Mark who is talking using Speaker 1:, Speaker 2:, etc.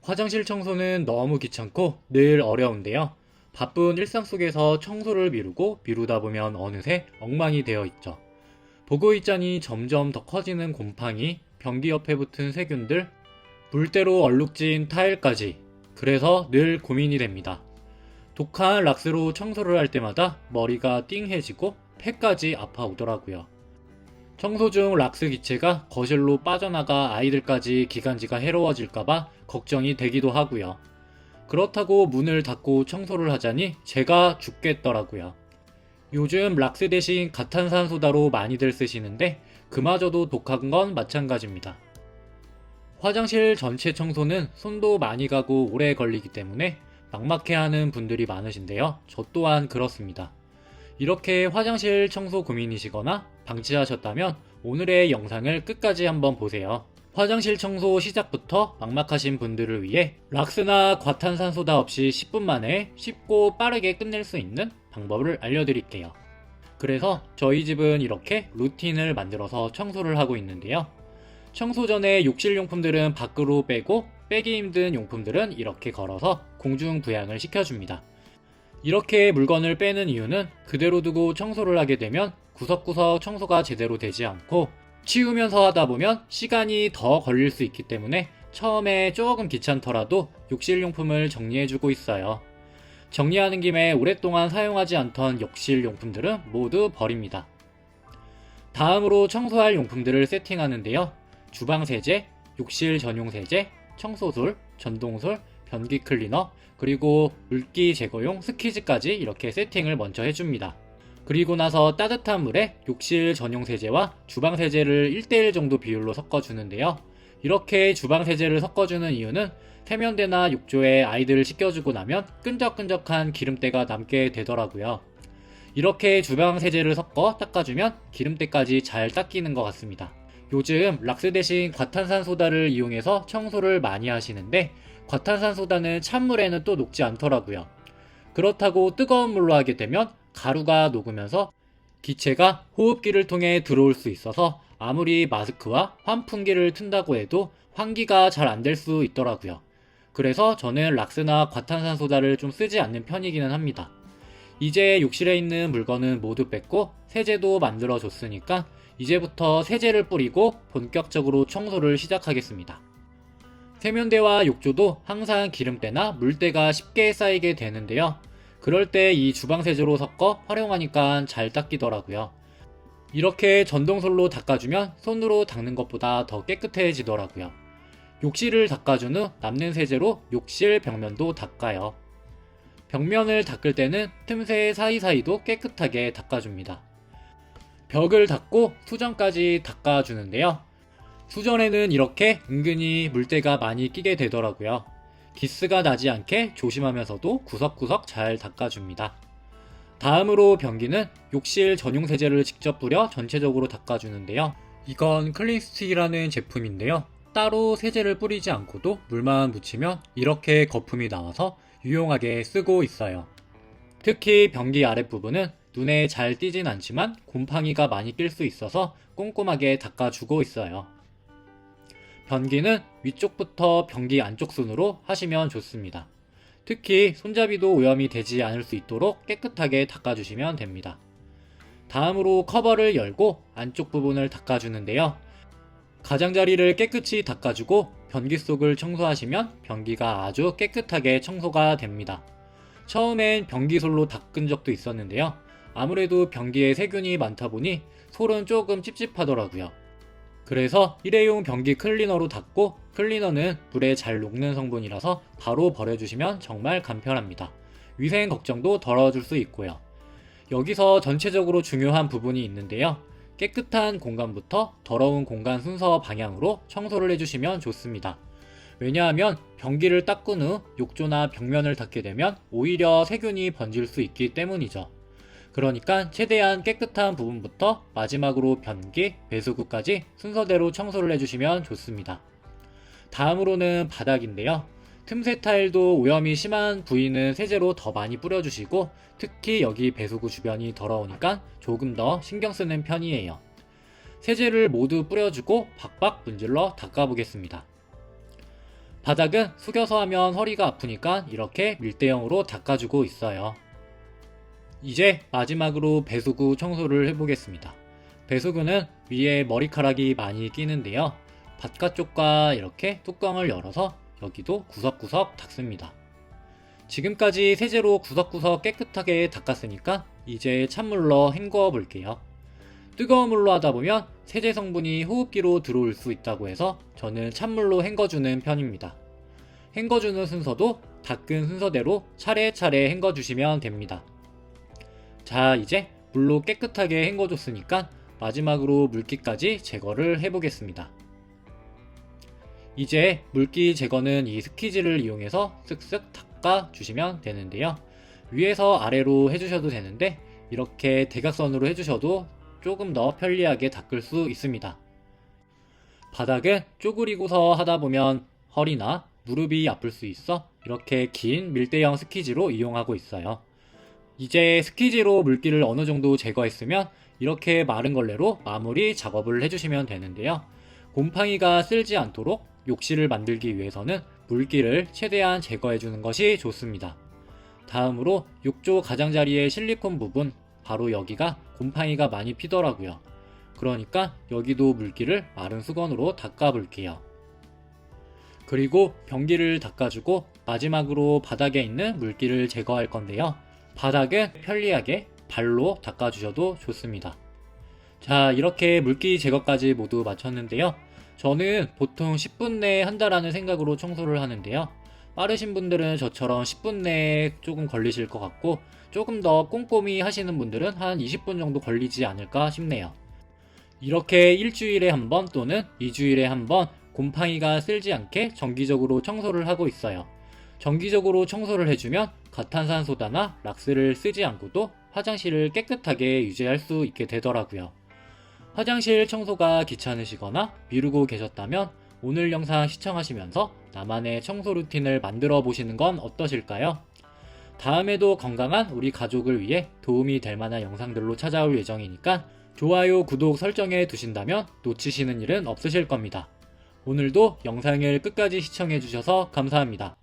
Speaker 1: 화장실 청소는 너무 귀찮고 늘 어려운데요. 바쁜 일상 속에서 청소를 미루다 보면 어느새 엉망이 되어 있죠. 보고 있자니 점점 더 커지는 곰팡이, 변기 옆에 붙은 세균들, 물때로 얼룩진 타일까지. 그래서 늘 고민이 됩니다. 독한 락스로 청소를 할 때마다 머리가 띵해지고 폐까지 아파오더라고요. 청소 중 락스 기체가 거실로 빠져나가 아이들까지 기관지가 해로워질까봐 걱정이 되기도 하고요. 그렇다고 문을 닫고 청소를 하자니 제가 죽겠더라고요. 요즘 락스 대신 가탄산소다로 많이들 쓰시는데 그마저도 독한 건 마찬가지입니다. 화장실 전체 청소는 손도 많이 가고 오래 걸리기 때문에 막막해하는 분들이 많으신데요. 저 또한 그렇습니다. 이렇게 화장실 청소 고민이시거나 방치하셨다면 오늘의 영상을 끝까지 한번 보세요. 화장실 청소 시작부터 막막하신 분들을 위해 락스나 과탄산소다 없이 10분 만에 쉽고 빠르게 끝낼 수 있는 방법을 알려드릴게요. 그래서 저희 집은 이렇게 루틴을 만들어서 청소를 하고 있는데요. 청소 전에 욕실용품들은 밖으로 빼고 빼기 힘든 용품들은 이렇게 걸어서 공중부양을 시켜줍니다. 이렇게 물건을 빼는 이유는 그대로 두고 청소를 하게 되면 구석구석 청소가 제대로 되지 않고 치우면서 하다 보면 시간이 더 걸릴 수 있기 때문에 처음에 조금 귀찮더라도 욕실용품을 정리해주고 있어요. 정리하는 김에 오랫동안 사용하지 않던 욕실용품들은 모두 버립니다. 다음으로 청소할 용품들을 세팅하는데요. 주방세제, 욕실 전용 세제, 청소솔, 전동솔, 변기 클리너, 그리고 물기 제거용 스키즈까지 이렇게 세팅을 먼저 해줍니다. 그리고 나서 따뜻한 물에 욕실 전용 세제와 주방 세제를 1:1 정도 비율로 섞어주는데요. 이렇게 주방 세제를 섞어주는 이유는 세면대나 욕조에 아이들을 씻겨주고 나면 끈적끈적한 기름때가 남게 되더라고요. 이렇게 주방 세제를 섞어 닦아주면 기름때까지 잘 닦이는 것 같습니다. 요즘 락스 대신 과탄산소다를 이용해서 청소를 많이 하시는데 과탄산소다는 찬물에는 또 녹지 않더라고요. 그렇다고 뜨거운 물로 하게 되면 가루가 녹으면서 기체가 호흡기를 통해 들어올 수 있어서 아무리 마스크와 환풍기를 튼다고 해도 환기가 잘 안 될 수 있더라고요. 그래서 저는 락스나 과탄산소다를 좀 쓰지 않는 편이기는 합니다. 이제 욕실에 있는 물건은 모두 뺐고 세제도 만들어 줬으니까 이제부터 세제를 뿌리고 본격적으로 청소를 시작하겠습니다. 세면대와 욕조도 항상 기름때나 물때가 쉽게 쌓이게 되는데요. 그럴 때 이 주방세제로 섞어 활용하니까 잘 닦이더라고요. 이렇게 전동솔로 닦아주면 손으로 닦는 것보다 더 깨끗해지더라고요. 욕실을 닦아준 후 남는 세제로 욕실 벽면도 닦아요. 벽면을 닦을 때는 틈새 사이사이도 깨끗하게 닦아줍니다. 벽을 닦고 수전까지 닦아주는데요. 수전에는 이렇게 은근히 물때가 많이 끼게 되더라고요. 기스가 나지 않게 조심하면서도 구석구석 잘 닦아줍니다. 다음으로 변기는 욕실 전용 세제를 직접 뿌려 전체적으로 닦아주는데요. 이건 클린스틱이라는 제품인데요. 따로 세제를 뿌리지 않고도 물만 묻히면 이렇게 거품이 나와서 유용하게 쓰고 있어요. 특히 변기 아랫부분은 눈에 잘 띄진 않지만 곰팡이가 많이 낄 수 있어서 꼼꼼하게 닦아주고 있어요. 변기는 위쪽부터 변기 안쪽 순으로 하시면 좋습니다. 특히 손잡이도 오염이 되지 않을 수 있도록 깨끗하게 닦아주시면 됩니다. 다음으로 커버를 열고 안쪽 부분을 닦아주는데요. 가장자리를 깨끗이 닦아주고 변기 속을 청소하시면 변기가 아주 깨끗하게 청소가 됩니다. 처음엔 변기솔로 닦은 적도 있었는데요. 아무래도 변기에 세균이 많다 보니 솔은 조금 찝찝하더라고요. 그래서 일회용 변기 클리너로 닦고 클리너는 물에 잘 녹는 성분이라서 바로 버려주시면 정말 간편합니다. 위생 걱정도 덜어줄 수 있고요. 여기서 전체적으로 중요한 부분이 있는데요. 깨끗한 공간부터 더러운 공간 순서 방향으로 청소를 해주시면 좋습니다. 왜냐하면 변기를 닦은 후 욕조나 벽면을 닦게 되면 오히려 세균이 번질 수 있기 때문이죠. 그러니까 최대한 깨끗한 부분부터 마지막으로 변기, 배수구까지 순서대로 청소를 해주시면 좋습니다. 다음으로는 바닥인데요. 틈새 타일도 오염이 심한 부위는 세제로 더 많이 뿌려주시고 특히 여기 배수구 주변이 더러우니까 조금 더 신경 쓰는 편이에요. 세제를 모두 뿌려주고 박박 문질러 닦아보겠습니다. 바닥은 숙여서 하면 허리가 아프니까 이렇게 밀대형으로 닦아주고 있어요. 이제 마지막으로 배수구 청소를 해보겠습니다. 배수구는 위에 머리카락이 많이 끼는데요. 바깥쪽과 이렇게 뚜껑을 열어서 여기도 구석구석 닦습니다. 지금까지 세제로 구석구석 깨끗하게 닦았으니까 이제 찬물로 헹궈 볼게요. 뜨거운 물로 하다 보면 세제 성분이 호흡기로 들어올 수 있다고 해서 저는 찬물로 헹궈주는 편입니다. 헹궈주는 순서도 닦은 순서대로 차례차례 헹궈주시면 됩니다. 자, 이제 물로 깨끗하게 헹궈줬으니까 마지막으로 물기까지 제거를 해보겠습니다. 이제 물기 제거는 이 스키즈를 이용해서 쓱쓱 닦아주시면 되는데요. 위에서 아래로 해주셔도 되는데 이렇게 대각선으로 해주셔도 조금 더 편리하게 닦을 수 있습니다. 바닥은 쪼그리고서 하다 보면 허리나 무릎이 아플 수 있어 이렇게 긴 밀대형 스키즈로 이용하고 있어요. 이제 스키즈로 물기를 어느 정도 제거했으면 이렇게 마른 걸레로 마무리 작업을 해주시면 되는데요. 곰팡이가 쓸지 않도록 욕실을 만들기 위해서는 물기를 최대한 제거해주는 것이 좋습니다. 다음으로 욕조 가장자리의 실리콘 부분, 바로 여기가 곰팡이가 많이 피더라고요. 그러니까 여기도 물기를 마른 수건으로 닦아볼게요. 그리고 변기를 닦아주고 마지막으로 바닥에 있는 물기를 제거할 건데요. 바닥은 편리하게 발로 닦아주셔도 좋습니다. 자, 이렇게 물기 제거까지 모두 마쳤는데요. 저는 보통 10분 내에 한다라는 생각으로 청소를 하는데요. 빠르신 분들은 저처럼 10분 내에 조금 걸리실 것 같고 조금 더 꼼꼼히 하시는 분들은 한 20분 정도 걸리지 않을까 싶네요. 이렇게 일주일에 한 번 또는 2주일에 한 번 곰팡이가 쓸지 않게 정기적으로 청소를 하고 있어요. 정기적으로 청소를 해주면 가탄산소다나 락스를 쓰지 않고도 화장실을 깨끗하게 유지할 수 있게 되더라고요. 화장실 청소가 귀찮으시거나 미루고 계셨다면 오늘 영상 시청하시면서 나만의 청소 루틴을 만들어 보시는 건 어떠실까요? 다음에도 건강한 우리 가족을 위해 도움이 될 만한 영상들로 찾아올 예정이니까 좋아요, 구독 설정해 두신다면 놓치시는 일은 없으실 겁니다. 오늘도 영상을 끝까지 시청해 주셔서 감사합니다.